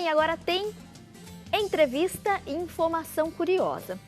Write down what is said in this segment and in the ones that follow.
e agora tem entrevista e informação curiosa.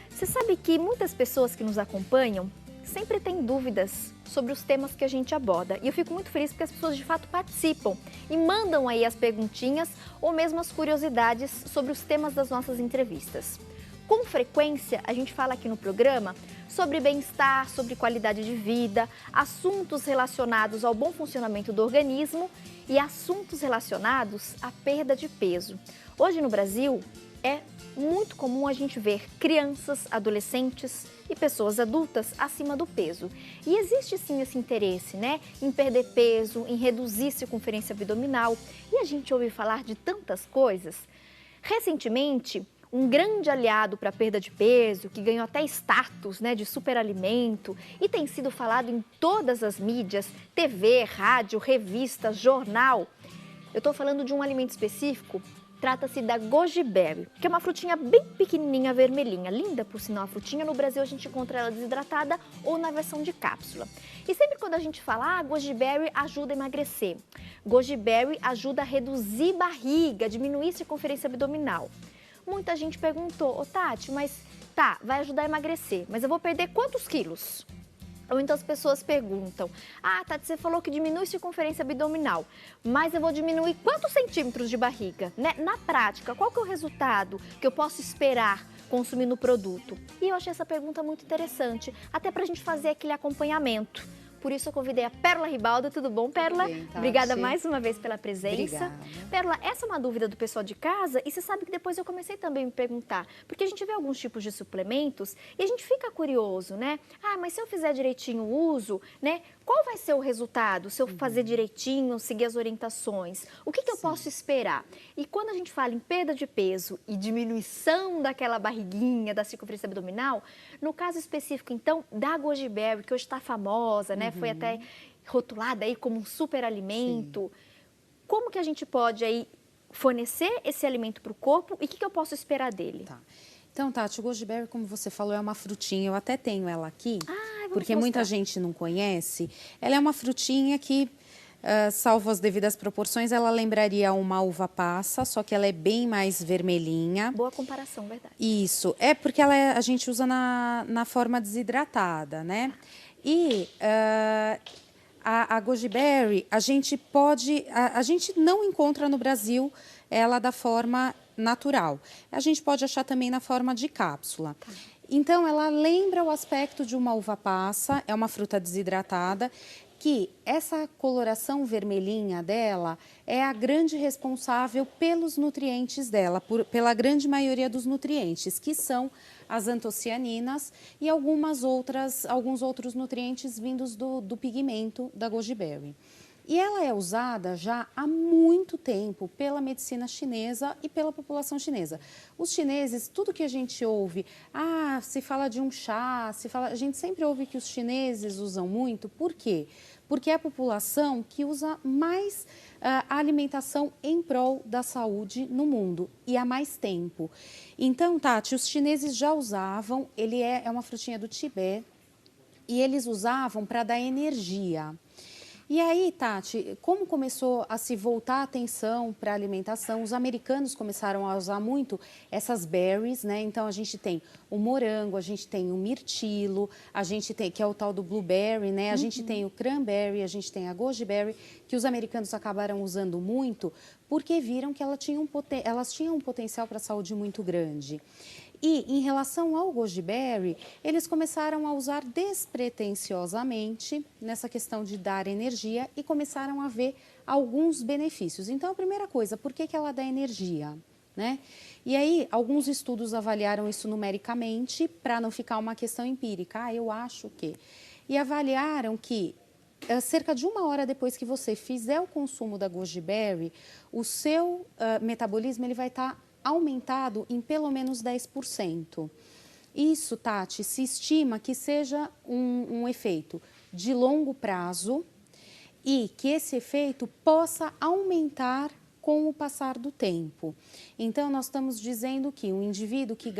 Você sabe que muitas pessoas que nos acompanham sempre têm dúvidas sobre os temas que a gente aborda. E eu fico muito feliz porque as pessoas de fato participam e mandam aí as perguntinhas ou mesmo as curiosidades sobre os temas das nossas entrevistas. Com frequência, a gente fala aqui no programa sobre bem-estar, sobre qualidade de vida, assuntos relacionados ao bom funcionamento do organismo e assuntos relacionados à perda de peso. Hoje no Brasil, é muito comum a gente ver crianças, adolescentes e pessoas adultas acima do peso. E existe sim esse interesse, né, em perder peso, em reduzir circunferência abdominal. E a gente ouve falar de tantas coisas. Recentemente, um grande aliado para a perda de peso, que ganhou até status, né, de superalimento e tem sido falado em todas as mídias, TV, rádio, revistas, jornal. Eu estou falando de um alimento específico, trata-se da goji berry, que é uma frutinha bem pequenininha, vermelhinha, linda por sinal a frutinha. No Brasil a gente encontra ela desidratada ou na versão de cápsula. E sempre quando a gente fala, goji berry ajuda a emagrecer, goji berry ajuda a reduzir barriga, diminuir circunferência abdominal. Muita gente perguntou, Tati, mas tá, vai ajudar a emagrecer, mas eu vou perder quantos quilos? Ou então as pessoas perguntam, Tati, você falou que diminui circunferência abdominal, mas eu vou diminuir quantos centímetros de barriga? Né? Na prática, qual que é o resultado que eu posso esperar consumindo o produto? E eu achei essa pergunta muito interessante, até para a gente fazer aquele acompanhamento. Por isso eu convidei a Pérola Ribaldo. Tudo bom, Pérola? Tudo bem, Tati. Obrigada mais uma vez pela presença. Obrigada. Pérola, essa é uma dúvida do pessoal de casa e você sabe que depois eu comecei também a me perguntar, porque a gente vê alguns tipos de suplementos e a gente fica curioso, né? Mas se eu fizer direitinho o uso, né? Qual vai ser o resultado se eu fazer direitinho, seguir as orientações? O que eu posso esperar? E quando a gente fala em perda de peso e diminuição daquela barriguinha, da circunferência abdominal, no caso específico, então, da goji berry, que hoje está famosa, né? Foi até rotulada aí como um superalimento. Como que a gente pode aí fornecer esse alimento para o corpo e o que eu posso esperar dele? Tá. Então, Tati, o goji berry, como você falou, é uma frutinha. Eu até tenho ela aqui, porque mostrar. Muita gente não conhece. Ela é uma frutinha que, salvo as devidas proporções, ela lembraria uma uva passa, só que ela é bem mais vermelhinha. Boa comparação, verdade. Isso, é porque a gente usa na forma desidratada, né? E a goji berry, a gente não encontra no Brasil ela da forma natural. A gente pode achar também na forma de cápsula. Tá. Então, ela lembra o aspecto de uma uva passa, é uma fruta desidratada, que essa coloração vermelhinha dela é a grande responsável pelos nutrientes dela, pela grande maioria dos nutrientes, que são as antocianinas e alguns outros nutrientes vindos do pigmento da goji berry. E ela é usada já há muito tempo pela medicina chinesa e pela população chinesa. Os chineses, tudo que a gente ouve, se fala de um chá, a gente sempre ouve que os chineses usam muito. Por quê? Porque é a população que usa mais a alimentação em prol da saúde no mundo e há mais tempo. Então, Tati, os chineses já usavam, ele é uma frutinha do Tibete e eles usavam para dar energia. E aí, Tati, como começou a se voltar a atenção para a alimentação, os americanos começaram a usar muito essas berries, né? Então, a gente tem o morango, a gente tem o mirtilo, a gente tem, que é o tal do blueberry, né? A gente tem o cranberry, a gente tem a goji berry, que os americanos acabaram usando muito porque viram que elas tinham um potencial para a saúde muito grande. E, em relação ao goji berry, eles começaram a usar despretensiosamente nessa questão de dar energia e começaram a ver alguns benefícios. Então, a primeira coisa, por que ela dá energia? Né? E aí, alguns estudos avaliaram isso numericamente para não ficar uma questão empírica. Eu acho que... E avaliaram que cerca de 1 hora depois que você fizer o consumo da goji berry, o seu metabolismo ele vai estar aumentado em pelo menos 10%. Isso, Tati, se estima que seja um efeito de longo prazo e que esse efeito possa aumentar com o passar do tempo. Então, nós estamos dizendo que um indivíduo que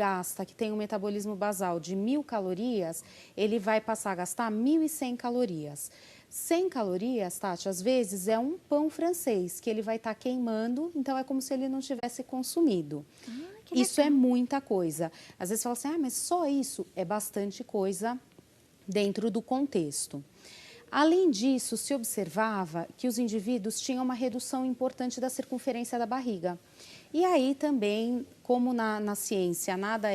tem um metabolismo basal de 1.000 calorias, ele vai passar a gastar 1.100 calorias. 100 calorias, Tati, às vezes é um pão francês que ele vai estar queimando, então é como se ele não tivesse consumido. Isso é muita coisa. Às vezes fala assim, mas só isso é bastante coisa dentro do contexto. Além disso, se observava que os indivíduos tinham uma redução importante da circunferência da barriga. E aí também, como na ciência, nada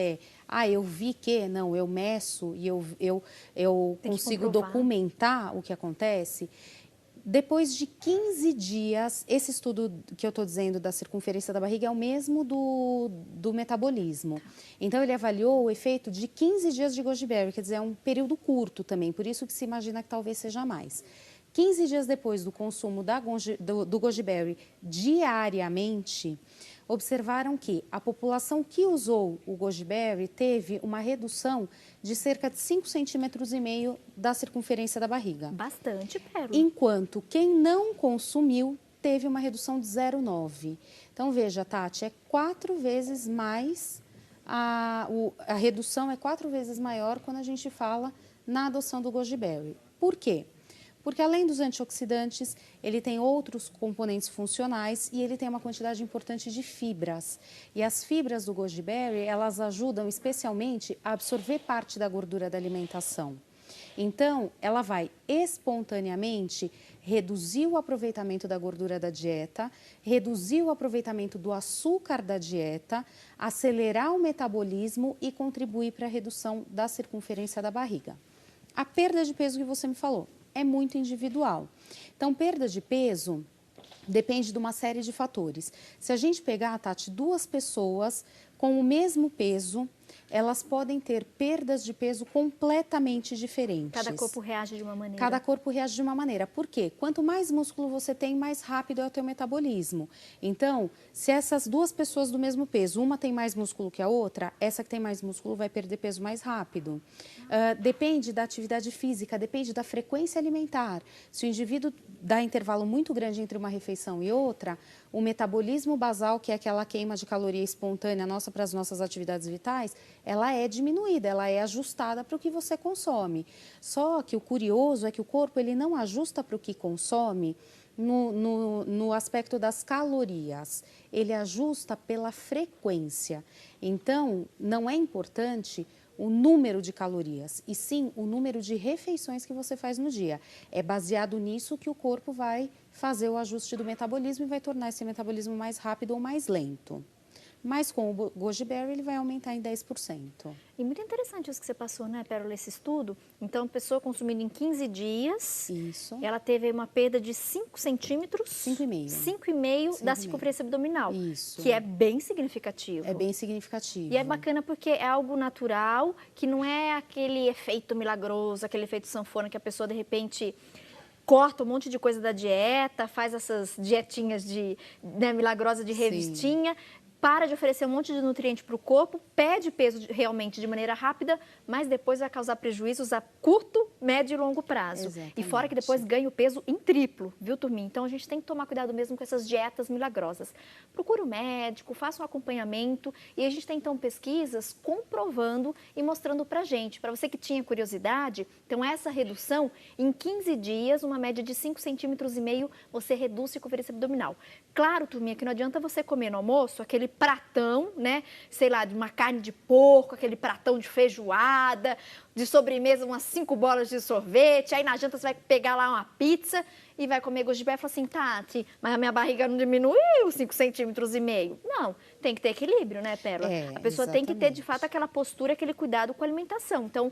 eu vi que, não, eu meço e eu consigo documentar o que acontece. Depois de 15 dias, esse estudo que eu estou dizendo da circunferência da barriga é o mesmo do metabolismo. Então, ele avaliou o efeito de 15 dias de goji berry, quer dizer, é um período curto também, por isso que se imagina que talvez seja mais. 15 dias depois do consumo do goji berry diariamente, observaram que a população que usou o goji berry teve uma redução de cerca de 5,5 centímetros da circunferência da barriga. Bastante, Pérola. Enquanto quem não consumiu teve uma redução de 0,9. Então, veja, Tati, é 4 vezes mais, a redução é 4 vezes maior quando a gente fala na adoção do goji berry. Por quê? Porque além dos antioxidantes, ele tem outros componentes funcionais e ele tem uma quantidade importante de fibras. E as fibras do goji berry, elas ajudam especialmente a absorver parte da gordura da alimentação. Então, ela vai espontaneamente reduzir o aproveitamento da gordura da dieta, reduzir o aproveitamento do açúcar da dieta, acelerar o metabolismo e contribuir para a redução da circunferência da barriga. A perda de peso que você me falou é muito individual. Então, perda de peso depende de uma série de fatores. Se a gente pegar, Tati, 2 pessoas com o mesmo peso, elas podem ter perdas de peso completamente diferentes. Cada corpo reage de uma maneira. Cada corpo reage de uma maneira. Por quê? Quanto mais músculo você tem, mais rápido é o teu metabolismo. Então, se essas 2 pessoas do mesmo peso, uma tem mais músculo que a outra, essa que tem mais músculo vai perder peso mais rápido. Depende da atividade física, depende da frequência alimentar. Se o indivíduo dá intervalo muito grande entre uma refeição e outra, o metabolismo basal, que é aquela queima de caloria espontânea nossa para as nossas atividades vitais, ela é diminuída, ela é ajustada para o que você consome. Só que o curioso é que o corpo ele não ajusta para o que consome no aspecto das calorias, ele ajusta pela frequência. Então, não é importante o número de calorias, e sim o número de refeições que você faz no dia. É baseado nisso que o corpo vai fazer o ajuste do metabolismo e vai tornar esse metabolismo mais rápido ou mais lento. Mas com o goji berry ele vai aumentar em 10%. E muito interessante isso que você passou, né, Pérola, esse estudo. Então, a pessoa consumindo em 15 dias, isso. Ela teve uma perda de 5 centímetros. 5,5. 5,5 da circunferência abdominal. Isso. Que é bem significativo. É bem significativo. E é bacana porque é algo natural, que não é aquele efeito milagroso, aquele efeito sanfona que a pessoa, de repente, corta um monte de coisa da dieta, faz essas dietinhas milagrosa de revistinha. Sim. Para de oferecer um monte de nutriente para o corpo, perde peso realmente de maneira rápida, mas depois vai causar prejuízos a curto, médio e longo prazo. Exatamente. E fora que depois ganha o peso em triplo, viu, turminha? Então, a gente tem que tomar cuidado mesmo com essas dietas milagrosas. Procure um médico, faça um acompanhamento e a gente tem, então, pesquisas comprovando e mostrando para gente. Para você que tinha curiosidade, então, essa redução, em 15 dias, uma média de 5,5 centímetros, você reduz a circunferência abdominal. Claro, turminha, que não adianta você comer no almoço aquele pratão, né, sei lá, de uma carne de porco, aquele pratão de feijoada, de sobremesa umas 5 bolas de sorvete, aí na janta você vai pegar lá uma pizza e vai comer goji berry e falar assim, Tati, mas a minha barriga não diminuiu 5,5 centímetros. Não, tem que ter equilíbrio, né, Pérola? A pessoa tem que ter, de fato, aquela postura, aquele cuidado com a alimentação. Então,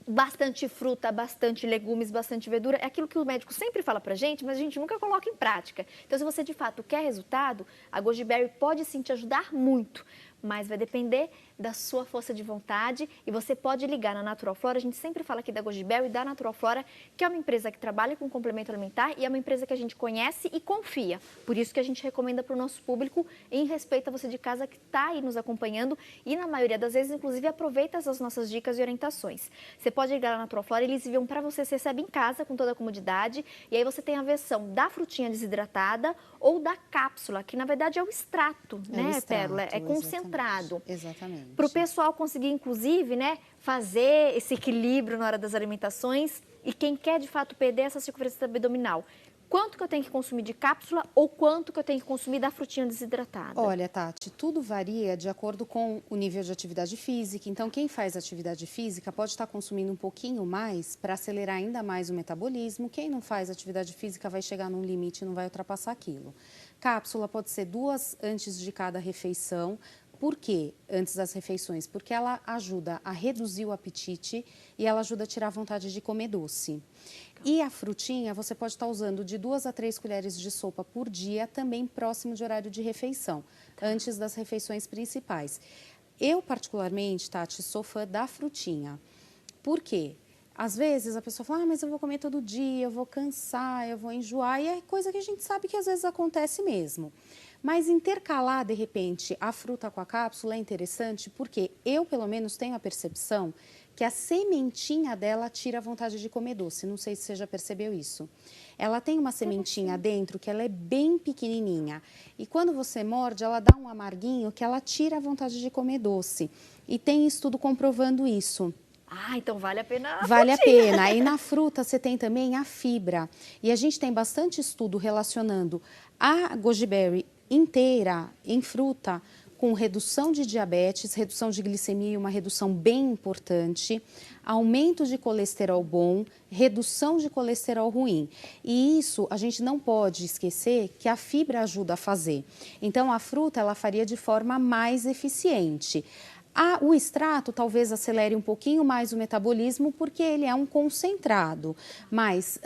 bastante fruta, bastante legumes, bastante verdura, é aquilo que o médico sempre fala pra gente, mas a gente nunca coloca em prática. Então, se você de fato quer resultado, a goji berry pode sim te ajudar muito, mas vai depender da sua força de vontade e você pode ligar na Natural Flora. A gente sempre fala aqui da goji berry e da Natural Flora, que é uma empresa que trabalha com complemento alimentar e é uma empresa que a gente conhece e confia. Por isso que a gente recomenda para o nosso público, em respeito a você de casa que está aí nos acompanhando e na maioria das vezes, inclusive, aproveita as nossas dicas e orientações. Você pode ligar na Natural Flora, eles enviam para você recebe em casa com toda a comodidade e aí você tem a versão da frutinha desidratada ou da cápsula, que na verdade é o extrato, né, Pérola? É concentrado. concentrado. Exatamente. Para o pessoal conseguir, inclusive, né, fazer esse equilíbrio na hora das alimentações e quem quer, de fato, perder essa circunferência abdominal. Quanto que eu tenho que consumir de cápsula ou quanto que eu tenho que consumir da frutinha desidratada? Olha, Tati, tudo varia de acordo com o nível de atividade física. Então, quem faz atividade física pode estar consumindo um pouquinho mais para acelerar ainda mais o metabolismo. Quem não faz atividade física vai chegar num limite e não vai ultrapassar aquilo. Cápsula pode ser 2 antes de cada refeição. Por quê antes das refeições? Porque ela ajuda a reduzir o apetite e ela ajuda a tirar a vontade de comer doce. E a frutinha você pode estar usando de 2 a 3 colheres de sopa por dia, também próximo de horário de refeição, antes das refeições principais. Eu, particularmente, Tati, sou fã da frutinha. Por quê? Às vezes a pessoa fala, mas eu vou comer todo dia, eu vou cansar, eu vou enjoar, e é coisa que a gente sabe que às vezes acontece mesmo. Mas intercalar, de repente, a fruta com a cápsula é interessante porque eu, pelo menos, tenho a percepção que a sementinha dela tira a vontade de comer doce. Não sei se você já percebeu isso. Ela tem uma sementinha dentro que ela é bem pequenininha. E quando você morde, ela dá um amarguinho que ela tira a vontade de comer doce. E tem estudo comprovando isso. Ah, então vale a pena. Vale a pena. E na fruta você tem também a fibra. E a gente tem bastante estudo relacionando a goji berry inteira em fruta com redução de diabetes, redução de glicemia, uma redução bem importante, aumento de colesterol bom, redução de colesterol ruim. E isso a gente não pode esquecer que a fibra ajuda a fazer. Então a fruta ela faria de forma mais eficiente. O extrato talvez acelere um pouquinho mais o metabolismo porque ele é um concentrado, mas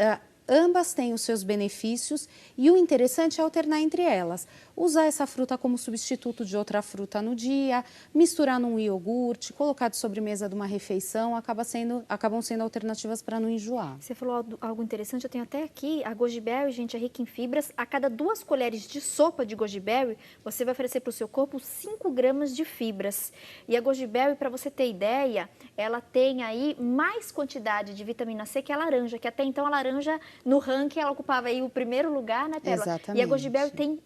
ambas têm os seus benefícios e o interessante é alternar entre elas. Usar essa fruta como substituto de outra fruta no dia, misturar num iogurte, colocar de sobremesa de uma refeição, acabam sendo alternativas para não enjoar. Você falou algo interessante, eu tenho até aqui, a goji berry, gente, é rica em fibras. A cada 2 colheres de sopa de goji berry, você vai oferecer para o seu corpo 5 gramas de fibras. E a goji berry, para você ter ideia, ela tem aí mais quantidade de vitamina C que a laranja, que até então a laranja, no ranking, ela ocupava aí o primeiro lugar, né, Pérola? Exatamente. E a goji berry tem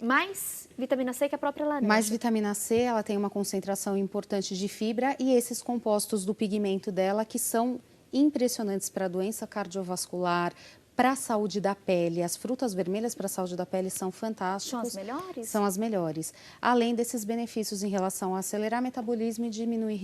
mais vitamina C que a própria laranja. Mais vitamina C, ela tem uma concentração importante de fibra e esses compostos do pigmento dela que são impressionantes para a doença cardiovascular, para a saúde da pele. As frutas vermelhas para a saúde da pele são fantásticas. São as melhores? São as melhores. Além desses benefícios em relação a acelerar o metabolismo e diminuir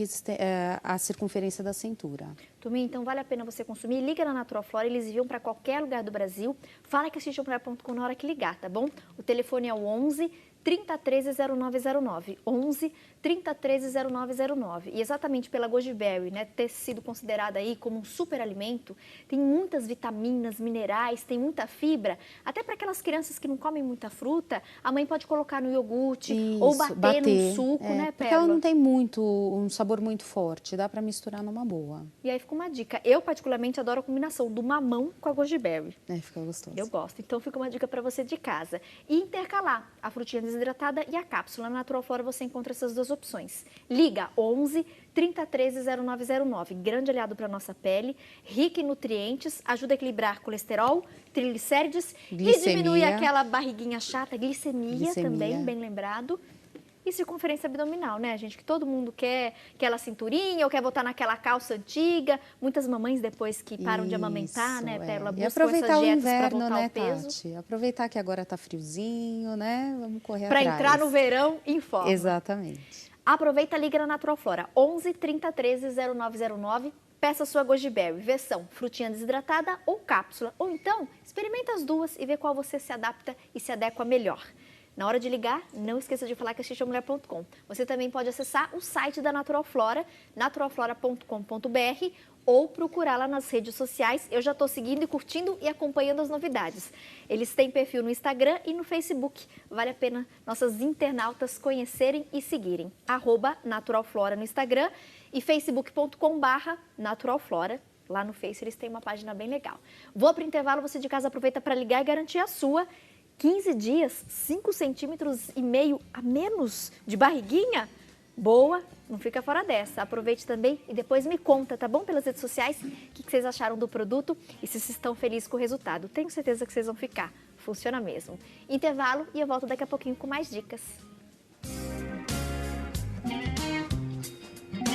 a circunferência da cintura. Turminha, então vale a pena você consumir. Liga na Natural Flora, eles enviam para qualquer lugar do Brasil. Fala que assiste ao mulher.com na hora que ligar, tá bom? O telefone é o 11 3013 0909. 11 3013 0909. E exatamente pela goji berry, né, ter sido considerada aí como um superalimento, tem muitas vitaminas, minerais, tem muita fibra. Até para aquelas crianças que não comem muita fruta, a mãe pode colocar no iogurte ou bater num suco, né, Pérola? Porque ela não tem um sabor muito forte, dá para misturar numa boa. E aí fica uma dica. Eu, particularmente, adoro a combinação do mamão com a goji berry. Fica gostoso. Eu gosto. Então, fica uma dica para você de casa. E intercalar a frutinha desidratada e a cápsula. Na Natural Flora você encontra essas 2 opções. Liga 11 3013 0909. Grande aliado para nossa pele, rica em nutrientes, ajuda a equilibrar colesterol, triglicérides e diminui aquela barriguinha chata, glicemia também, bem lembrado. E circunferência abdominal, né, gente? Que todo mundo quer aquela cinturinha ou quer botar naquela calça antiga. Muitas mamães, depois que param de amamentar, né, Pérola, buscam aproveitar essas o dietas para inverno, voltar né, ao peso. Tati? Aproveitar que agora tá friozinho, né? Vamos correr Para atrás. entrar no verão em forma. Exatamente. Aproveita, liga na Natural Flora, 11 3013 0909. Peça sua goji berry, versão frutinha desidratada ou cápsula. Ou então, experimenta as duas e vê qual você se adapta e se adequa melhor. Na hora de ligar, não esqueça de falar que assiste ao mulher.com. Você também pode acessar o site da Natural Flora, naturalflora.com.br, ou procurá-la nas redes sociais. Eu já estou seguindo e curtindo e acompanhando as novidades. Eles têm perfil no Instagram e no Facebook. Vale a pena nossas internautas conhecerem e seguirem. @naturalflora no Instagram e facebook.com/naturalflora. Lá no Face eles têm uma página bem legal. Vou para o intervalo, você de casa aproveita para ligar e garantir a sua. 15 dias, 5,5 centímetros a menos de barriguinha? Boa, não fica fora dessa. Aproveite também e depois me conta, tá bom? Pelas redes sociais, o que vocês acharam do produto e se vocês estão felizes com o resultado. Tenho certeza que vocês vão ficar. Funciona mesmo. Intervalo e eu volto daqui a pouquinho com mais dicas.